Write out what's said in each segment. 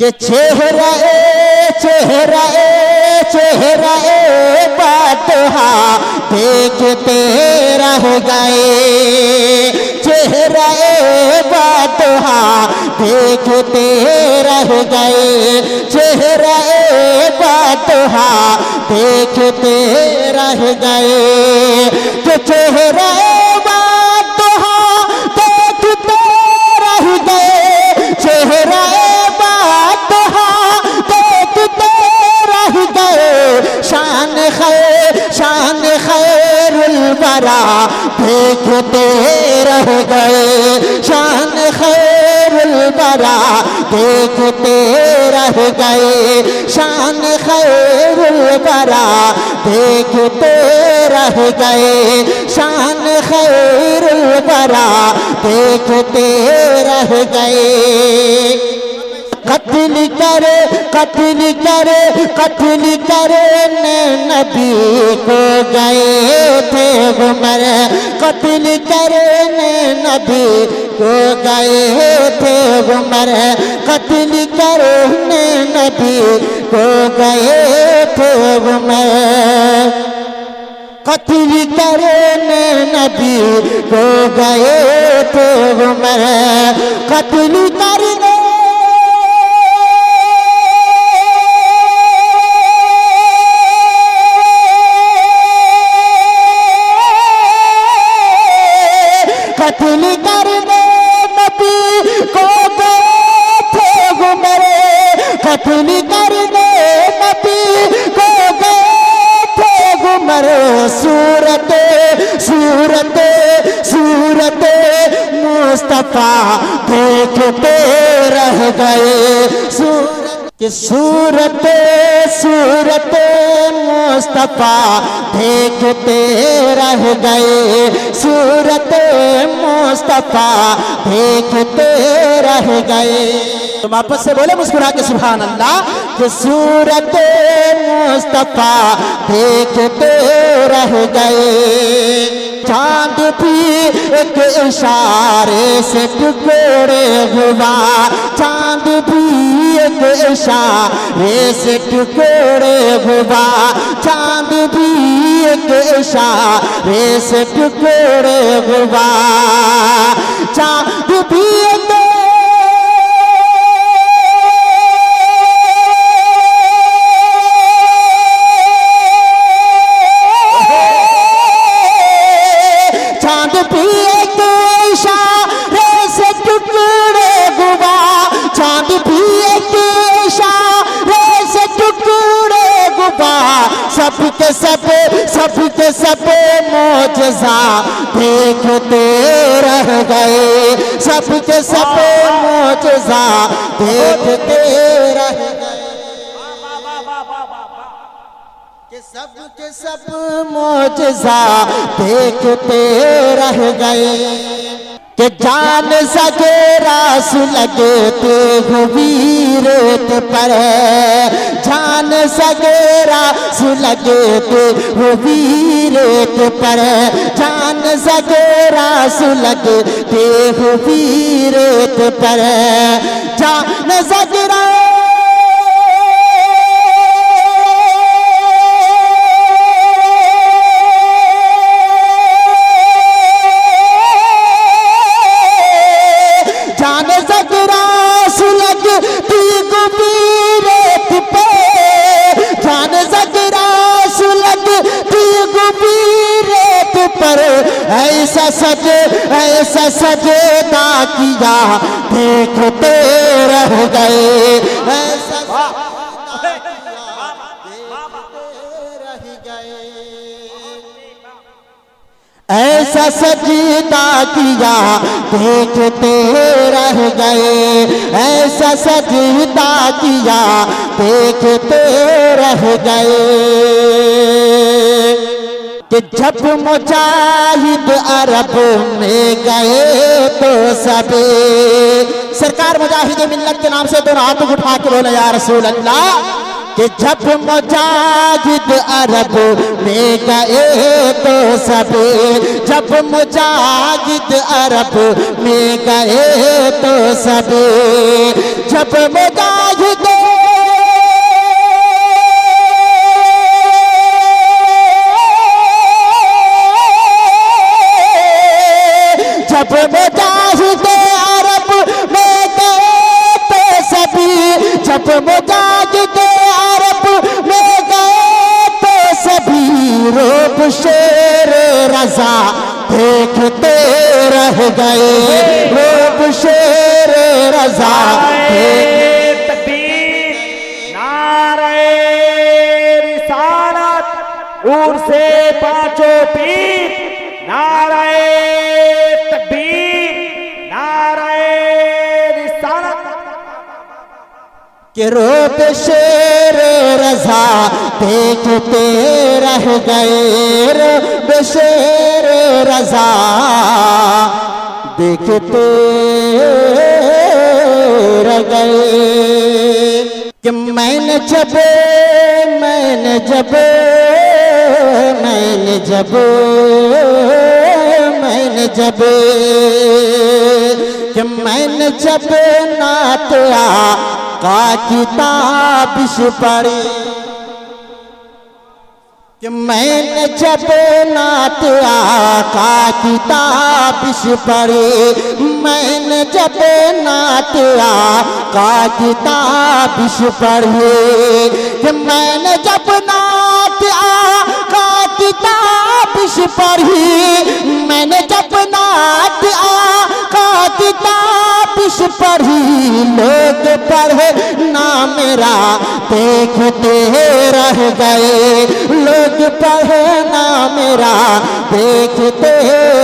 कि चेहरा बादहा देखते रह गए, चेहरा बादहा देखते रह गए, चेहरा बादहा देखते रह गए। कि चेहरा बादहा देखते रह गए, चेहरा शान खैरुल वरा देखते रह गए, शान खैरुल वरा देखते रह गए, शान खैरुल वरा देखते रह गए, शान खैरुल वरा देखते रह गए। कत्ल करे नबी को गए थे उमर, कत्ल करने नबी को गए थे उमर, कत्ल करने नबी को गए थे उमर, कत्ल करने नबी को गए थे उमर, कत्ल करने कत्ल करने नबी को गए थे उमर, कत्ल करने नबी को गए थे उमर। सूरत मुस्तफा देखते रह गए, सूरत मुस्तफा देखते रह गए, सूरत मुस्तफा देखते रह गए। तुम आपस से बोले मुस्कुरा के सुभान अल्लाह। कि सूरत मुस्तफा देखते रह गए, चांद भी एक इशारे से टुकड़े हुआ, चांद भी एक इशारे से टुकड़े हुआ, चांद भी एक इशारे से टुकड़े हुआ, चांद भी एक सबके सब मौजज़ा देखते रह गए, सबके सब मौजज़ा देखते रह गए। कि सबके सब मौजज़ा देखते रह गए। कि जान सगेरा सुलगते वीरत पर, जान सगेरा सुलगते वीरत पर, जान सगेरा सुलगते वीरत पर, जान सगेरा ऐसा सजदा किया देखते रह गए, ऐसा सजदा किया देखते रह गए, ऐसा सजदा किया देखते रह गए, ऐसा सजदा किया देखते रह गए। कि जब मुजाहिद अरब में गए तो सभी, सरकार मुजाहिद मिल्लत के नाम से दोनों हाथ उठा के बोले या रसूल अल्लाह। कि जब मुजाहिद अरब में गए तो सभी, जब मुजाहिद अरब में गए तो सभी, जब मुजाहिद जब मुजाहिद अरब में गए तो सभी, जब मुजाहिद अरब में गए तो सभी, रूप शेर रज़ा देखते रह गए, रूप शेर रज़ा तकबीर, नारे रिसालत, उर से पांचों पीर, नारे तकबीर, नारे रिसालत। कि रूप शेर रज़ा देखते रह गए, रूप शेर रज़ा देखते रह गए। कि मैंने जब मैंने जब मैंने जब मैंने जब कि मैंने जब नात का किताबिश पढ़ी, कि मैंने जब नात का किताबिश पढ़ी, मैंने जब नात का किताबिश पढ़ी, कि मैंने जब नात का किताबिश पढ़ी, मैंने जब नात का किताबिश पढ़ी, लोग पढ़े ना मेरा देखते रह गए, लोग पढ़े ना मेरा देखते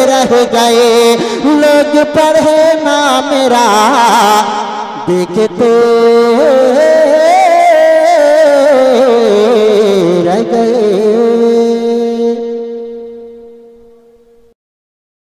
रह गए, लोग पढ़े ना मेरा देखते